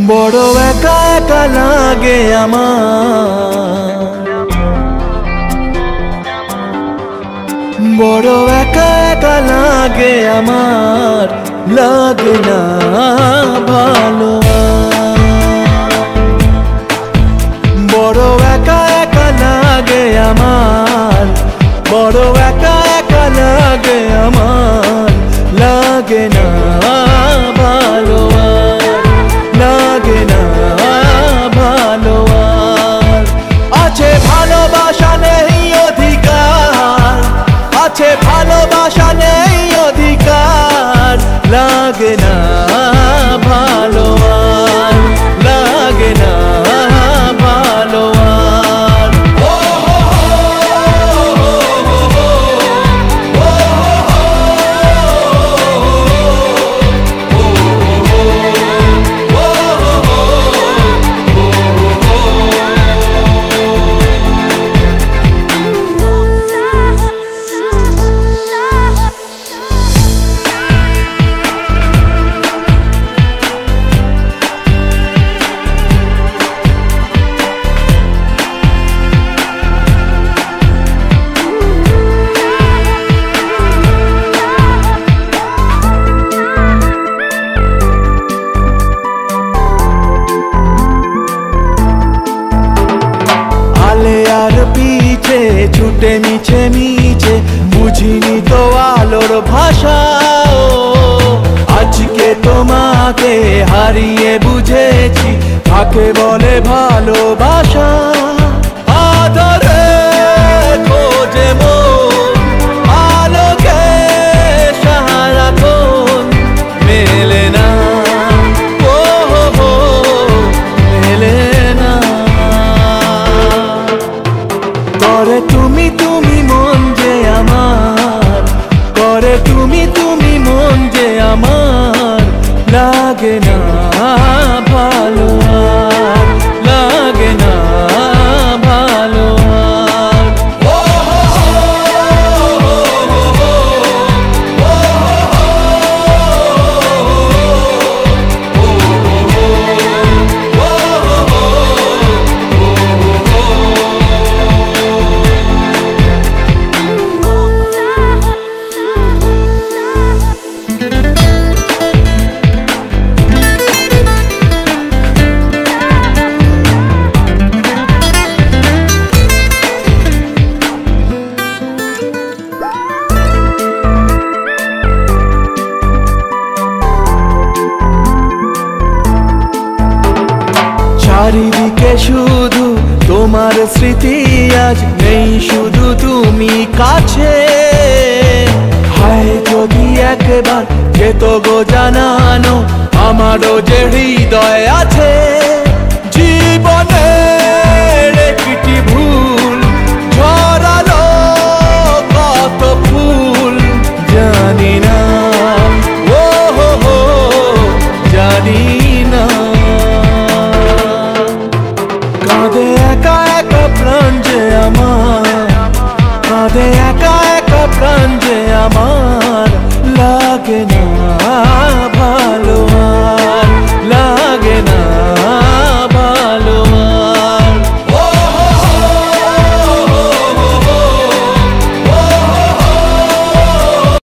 বড় একা একা লাগে আমার, বড় একা একা লাগে আমার, লাগে না ভালো। বড় একা একা লাগে আমার, বড় একা একা লাগে আমার, লাগে না ভালো, লাগে না ভালো। আছে ভালোবাসা নেই অধিকার, আছে ভালোবাসা নেই অধিকার, লাগে না ভালো, লাগে না ভালো। পিছে ছুটে মিছে মিছে বুঝিনি তো আলোর ভাষা, আজকে তোমাকে হারিয়ে বুঝেছি কাকে বলে ভালোবাসা। আদরে খোঁজে মন আলোকে সারাক্ষণ, মেলে না ও হো মেলে না। করে তুমি তুমি মন যে আমার, করে তুমি তুমি মন যে আমার, লাগে না ভালো, লাগে না ভালো। চারিদিকে শুধু তোমার স্মৃতি, আজ নেই শুধু তুমি কাছে। হায় যদি একবার যেত গো জানানো আমারও যে হৃদয় আছে। জীবনের একটি ভুল ঝরালো কত ফুল, জানি না ও হো হো জানি না। কাঁদে একা একা প্রাণ যে আমার, কাঁদে একা একা প্রাণ যে আমার, লাগে না